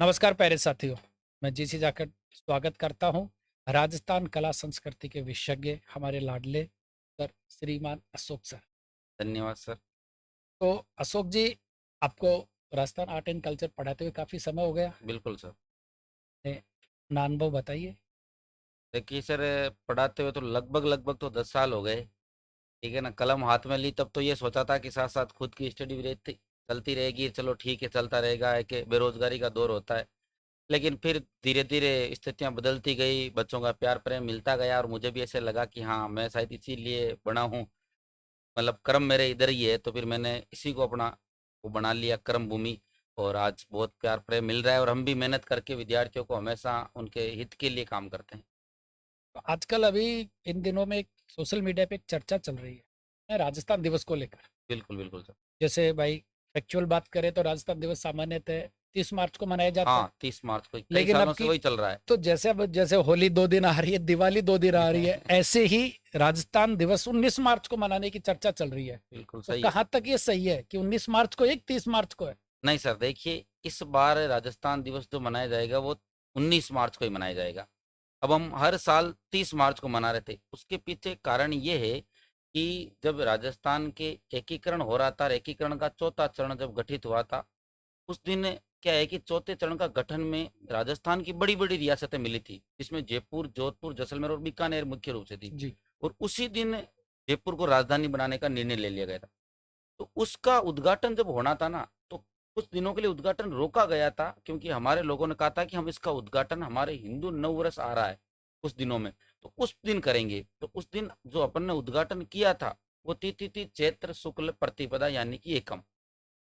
नमस्कार प्यारे साथियों। मैं जीसी जाखड़ स्वागत करता हूं राजस्थान कला संस्कृति के विशेषज्ञ हमारे लाडले सर श्रीमान अशोक सर। धन्यवाद सर। तो अशोक जी, आपको राजस्थान आर्ट एंड कल्चर पढ़ाते हुए काफ़ी समय हो गया। बिल्कुल सर। अपने अपना अनुभव बताइए। देखिए सर, पढ़ाते हुए तो लगभग तो 10 साल हो गए। ठीक है ना, कलम हाथ में ली तब तो ये सोचा था कि साथ साथ खुद की स्टडी भी रहती चलती रहेगी, चलो ठीक है चलता रहेगा, है कि बेरोजगारी का दौर होता है। लेकिन फिर धीरे धीरे स्थितियां बदलती गई, बच्चों का प्यार प्रेम मिलता गया और मुझे भी ऐसे लगा कि हाँ मैं शायद इसीलिए बना हूँ, मतलब कर्म मेरे इधर ही है, तो फिर मैंने इसी को अपना वो बना लिया कर्म भूमि। और आज बहुत प्यार प्रेम मिल रहा है और हम भी मेहनत करके विद्यार्थियों को हमेशा उनके हित के लिए काम करते हैं। तो आजकल अभी इन दिनों में एक सोशल मीडिया पे एक चर्चा चल रही है राजस्थान दिवस को लेकर। बिल्कुल बिल्कुल सर। जैसे भाई फैक्चुअल बात करें तो राजस्थान दिवस सामान्यतः 30 मार्च को मनाया जाता है। हाँ, 30 मार्च को कई लेकिन अब सालों से की वही चल रहा है। तो जैसे अब जैसे होली 2 दिन आ रही है, दिवाली 2 दिन आ रही है, ऐसे ही राजस्थान दिवस 19 मार्च को मनाने की चर्चा चल रही है। बिल्कुल तो सही है। कहाँ तक ये सही है कि 19 मार्च को, एक 30 मार्च को है? नहीं सर, देखिए इस बार राजस्थान दिवस जो मनाया जाएगा वो 19 मार्च को ही मनाया जाएगा। अब हम हर साल 30 मार्च को मना रहे थे, उसके पीछे कारण ये है कि जब राजस्थान के एकीकरण हो रहा था और एकीकरण का चौथा चरण जब गठित हुआ था, उस दिन क्या है कि चौथे चरण का गठन में राजस्थान की बड़ी बड़ी रियासतें मिली थी, जिसमें जयपुर, जोधपुर, जैसलमेर और बीकानेर मुख्य रूप से थी। जी। और उसी दिन जयपुर को राजधानी बनाने का निर्णय ले लिया गया था। तो उसका उद्घाटन जब होना था ना, तो कुछ दिनों के लिए उद्घाटन रोका गया था, क्योंकि हमारे लोगों ने कहा था कि हम इसका उद्घाटन हमारे हिंदू नववर्ष आ रहा है उस दिनों में, तो उस दिन करेंगे। तो उस दिन जो अपन ने उद्घाटन किया था वो तिथि थी चैत्र शुक्ल प्रतिपदा यानी कि एकम।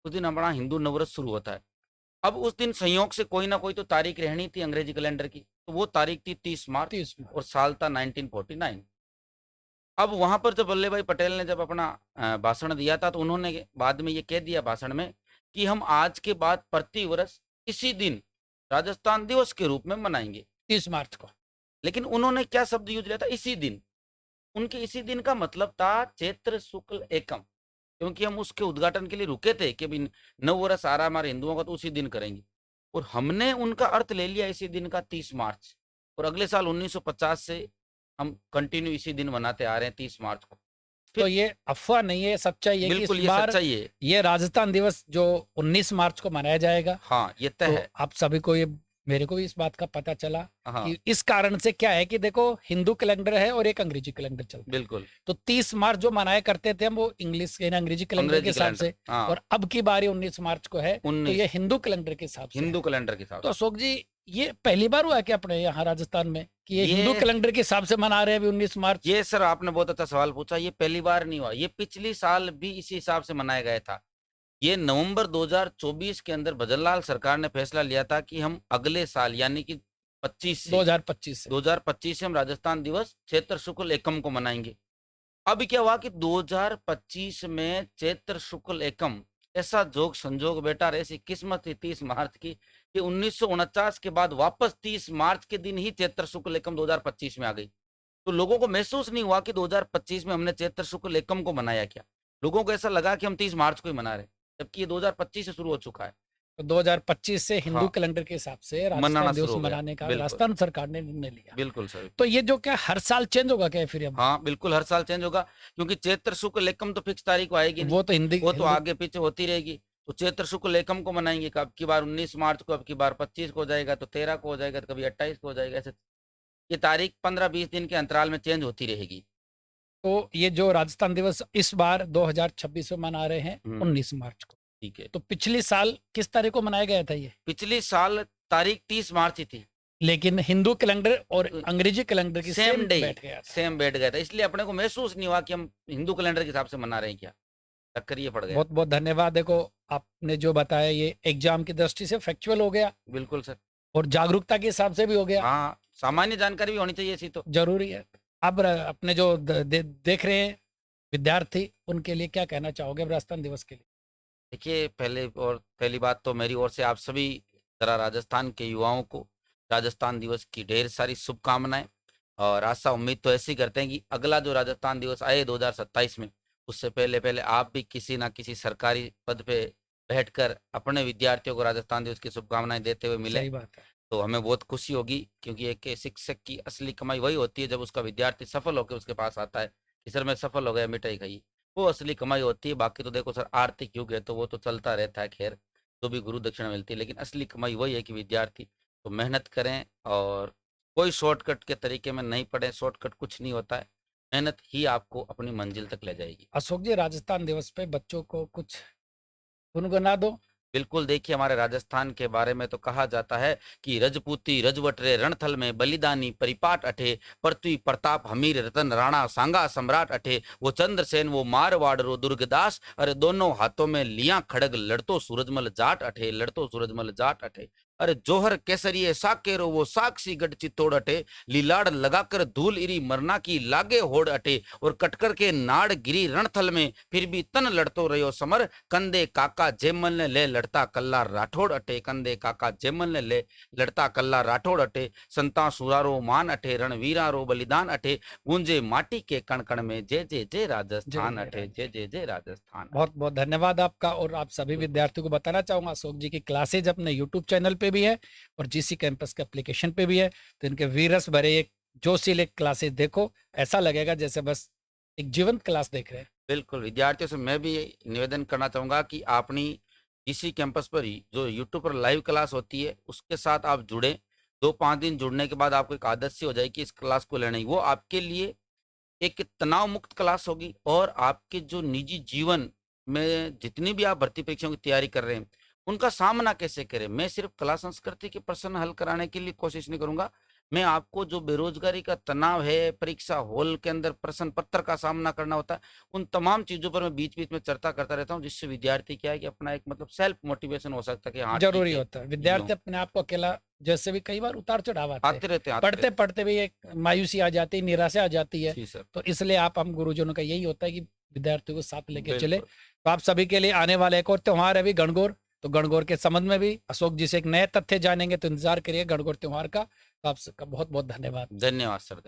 उस दिन हमारा हिंदू नववर्ष शुरू होता है। अब उस दिन संयोग से कोई ना कोई तो तारीख रहनी थी अंग्रेजी कैलेंडर की, तो वो तारीख थी 30 मार्च 30 मार्च। और साल था 1949। अब वहां पर जब वल्लभ भाई पटेल ने जब अपना भाषण दिया था, तो उन्होंने बाद में ये कह दिया भाषण में कि हम आज के बाद प्रति वर्ष इसी दिन राजस्थान दिवस के रूप में मनाएंगे। 30 मार्च को। लेकिन उन्होंने क्या शब्द यूज किया था, इसी दिन। उनके इसी दिन का मतलब था चैत्र शुक्ल एकम, क्योंकि हम उसके उद्घाटन के लिए रुके थे कि भाई नव वर्ष आ रहा है हमारे हिंदुओं का, तो उसी दिन करेंगे। और हमने उनका अर्थ ले लिया इसी दिन का 30 मार्च। और अगले साल 1950 से हम कंटिन्यू इसी दिन मनाते आ रहे हैं 30 मार्च को। तो फिर ये अफवाह नहीं है, सच्चाई है कि इस बिल्कुल ये बार सच्चाई है। ये राजस्थान दिवस जो 19 मार्च को मनाया जाएगा। हाँ, ये तय तो है। आप सभी को ये, मेरे को भी इस बात का पता चला हाँ, कि इस कारण से क्या है कि देखो, हिंदू कैलेंडर है और एक अंग्रेजी कैलेंडर चलता है। बिल्कुल। तो 30 मार्च जो मनाया करते थे हम, वो इंग्लिश यानी अंग्रेजी कैलेंडर के अंग्रेजी हिसाब कैलेंडर, से। हाँ। और अब की बारी 19 मार्च को है, तो ये 19 हिंदू कैलेंडर के हिसाब से है। हिंदू कैलेंडर के हिसाब तो से। अशोक जी, ये पहली बार हुआ है कि अपने यहाँ राजस्थान में कि ये हिंदू ये कैलेंडर के हिसाब से मना रहे हैं अभी 19 मार्च? ये सर आपने बहुत अच्छा सवाल पूछा। ये पहली बार नहीं हुआ, ये पिछली साल भी इसी हिसाब से मनाया गया था। ये नवंबर 2024 के अंदर भजनलाल सरकार ने फैसला लिया था कि हम अगले साल यानी कि 25 से 2025 से। 2025 से हम राजस्थान दिवस चैत्र शुक्ल एकम को मनाएंगे। अब क्या हुआ कि 2025 में चैत्र शुक्ल एकम, ऐसा जोग संजोग बेटा और ऐसी किस्मत थी 30 मार्च की कि 1949 के बाद वापस 30 मार्च के दिन ही चैत्र शुक्ल एकम 2025 में आ गई। तो लोगों को महसूस नहीं हुआ कि 2025 में हमने चैत्र शुक्ल एकम को मनाया क्या। लोगों को ऐसा लगा कि हम 30 मार्च को ही मना रहे हैं, जबकि ये 2025 से शुरू हो चुका है। तो 2025 से हिंदू हाँ, कैलेंडर के हिसाब से मनाना राजस्थान शुरू दिवस हो गया। मनाने का बिल्कुल राजस्थान सरकार ने निर्णय लिया। बिल्कुल सर। तो ये जो क्या हर साल चेंज होगा क्या फिर अब? हाँ बिल्कुल, हर साल चेंज होगा, क्योंकि चैत्र शुक्ल एकम तो फिक्स तारीख को आएगी नहीं। वो तो हिंदी वो तो हिंदू। आगे पीछे होती रहेगी। तो चैत्र शुक्ल एकम को मनाएंगे, अब की बार 19 मार्च को, अब की बार 25 को हो जाएगा, तो 13 को हो जाएगा, तो कभी 28 को हो जाएगा, ऐसे ये तारीख 15-20 दिन के अंतराल में चेंज होती रहेगी। तो ये जो राजस्थान दिवस इस बार 2026 में मना रहे हैं 19 मार्च को, ठीक है। तो पिछले साल किस तारीख को मनाया गया था ये? पिछली साल तारीख 30 मार्च ही थी। लेकिन हिंदू कैलेंडर और अंग्रेजी कैलेंडर की सेम सेम डे, बैठ गया था। सेम बैठ गया था, इसलिए अपने को महसूस नहीं हुआ कि हम हिंदू कैलेंडर के हिसाब से मना रहे हैं क्या। टक्कर ये पड़ गया। बहुत बहुत धन्यवाद। देखो, आपने जो बताया ये एग्जाम की दृष्टि से फैक्चुअल हो गया बिल्कुल सर। और जागरूकता के हिसाब से भी हो गया। हाँ, सामान्य जानकारी भी होनी चाहिए ऐसी तो। जरूरी है। अब अपने जो देख रहे हैं विद्यार्थी, उनके लिए क्या कहना चाहोगे अब राजस्थान दिवस के लिए? देखिए, पहली बात तो मेरी ओर से आप सभी जरा राजस्थान के युवाओं को राजस्थान दिवस की ढेर सारी शुभकामनाएं। और आशा उम्मीद तो ऐसी करते हैं कि अगला जो राजस्थान दिवस आए 2027 में, उससे पहले पहले आप भी किसी ना किसी सरकारी पद पे बैठकर अपने विद्यार्थियों को राजस्थान दिवस की शुभकामनाएं देते हुए मिले सही बात है। तो हमें बहुत खुशी होगी, क्योंकि एक शिक्षक की असली कमाई वही होती है जब उसका विद्यार्थी सफल होकर उसके पास आता है कि सर मैं सफल हो गया, मिठाई खाई। वो असली कमाई होती है। बाकी तो देखो सर, आर्थिक युग है तो वो तो चलता रहता है, खैर जो भी गुरु दक्षिणा मिलती है, लेकिन असली कमाई वही है कि विद्यार्थी तो मेहनत करें और कोई शॉर्टकट के तरीके में नहीं पड़े। शॉर्टकट कुछ नहीं होता है, मेहनत ही आपको अपनी मंजिल तक ले जाएगी। अशोक जी, राजस्थान दिवस पे बच्चों को कुछ गुनगुना दो। बिल्कुल, देखिए हमारे राजस्थान के बारे में तो कहा जाता है कि रजपूती रजवटरे रणथल में बलिदानी परिपाट अठे, पृथ्वी प्रताप हमीर रतन राणा सांगा सम्राट अठे, वो चंद्रसेन वो मारवाड़ रो दुर्गदास, अरे दोनों हाथों में लिया खड़ग लड़तो सूरजमल जाट अठे, लड़तो सूरजमल जाट अठे, अरे जोहर केसरिये साकेरो वो साक्षी गढ़ चित्तौड़ अठे, लीलाड़ लगाकर धूल इरी मरना की लागे होड़ अठे, और कटकर के नाड़ गिरी रणथल में फिर भी तन लड़तो रहो समर, कंदे काका जेमल ने ले लड़ता कल्ला राठौड़ अटे, कंदे काका जेमल ने ले लड़ता कल्ला राठौड़ अटे, संता सुरारो मान अटे, रणवीरारो बलिदान अटे, गूंजे माटी के कण कण में जय जय जय राजस्थान जय अटे, जय जय जय राजस्थान अटे। बहुत बहुत धन्यवाद आपका। और आप सभी बिल्कुल। विद्यार्थियों को बताना चाहूंगा, अशोक जी की क्लासेज अपने यूट्यूब चैनल पे भी है और जीसी कैंपस के एप्लीकेशन पे भी है। तो इनके वीरस भरे एक जोशीले क्लासेज देखो, ऐसा लगेगा जैसे बस एक जीवंत क्लास देख रहे हैं। बिल्कुल, विद्यार्थियों से मैं भी निवेदन करना चाहूंगा कि अपनी इसी कैंपस पर ही जो यूट्यूब पर लाइव क्लास होती है उसके साथ आप जुड़े। 2-5 दिन जुड़ने के बाद आपको एक आदत सी हो जाएगी इस क्लास को लेने की। वो आपके लिए एक तनाव मुक्त क्लास होगी, और आपके जो निजी जीवन में जितनी भी आप भर्ती परीक्षाओं की तैयारी कर रहे हैं उनका सामना कैसे करें। मैं सिर्फ कला संस्कृति के प्रश्न हल कराने के लिए कोशिश नहीं करूंगा, मैं आपको जो बेरोजगारी का तनाव है, परीक्षा हॉल के अंदर प्रश्न पत्र का सामना करना होता है, उन तमाम चीजों पर मैं बीच बीच में चर्चा करता रहता हूँ, जिससे विद्यार्थी क्या है कि अपना एक मतलब सेल्फ मोटिवेशन हो सकता है कि हाँ ठीक जरूरी है, होता है। यूं विद्यार्थी अपने आप को अकेला, जैसे भी कई बार उतार चढ़ाव आते हैं, आते रहते हैं पढ़ते पढ़ते भी एक मायूसी आ जाती है, निराशा आ जाती है। जी सर। तो इसलिए आप हम गुरुजनों का यही होता है कि विद्यार्थियों को साथ लेके चले। बिल्कुल। तो आप सभी के लिए आने वाला एक और त्योहार है अभी, गणगौर। तो गणगौर के संबंध में भी अशोक जी से एक नए तथ्य जानेंगे, तो इंतजार करिए गणगौर त्योहार का। तो आप सबका बहुत बहुत धन्यवाद। धन्यवाद सर।